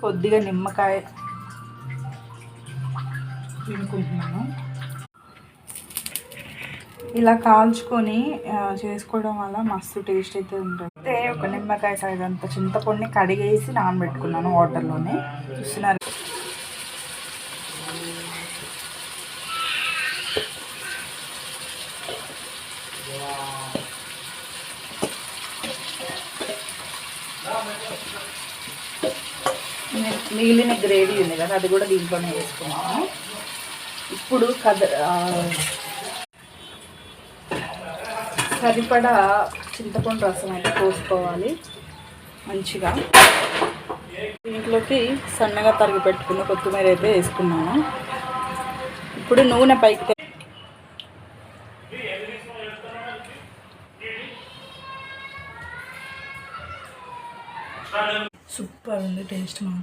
కొద్దిగా నిమ్మకాయ పిండుకుంటున్నాను. ఇలా కాల్చుకొని చేసుకోవడం వల్ల మస్తు టేస్ట్ అయితే ఉంటుంది. అయితే ఒక నిమ్మకాయ సైజ్ అంత చింతపండుని కడిగేసి నానబెట్టుకున్నాను వాటర్లోనే. చూస్తున్నారు. మిగిలిన గ్రేవీ ఉంది కదా, అది కూడా దీంట్లోనే వేసుకున్నాను. ఇప్పుడు సరిపడా చింతపండు రసం అయితే పోసుకోవాలి మంచిగా. దీంట్లోకి సన్నగా తరిగి పెట్టుకున్న కొత్తిమీర అయితే వేసుకున్నాను. ఇప్పుడు నూనె పైకి సూపర్ ఉంది టేస్ట్ మాత్రం.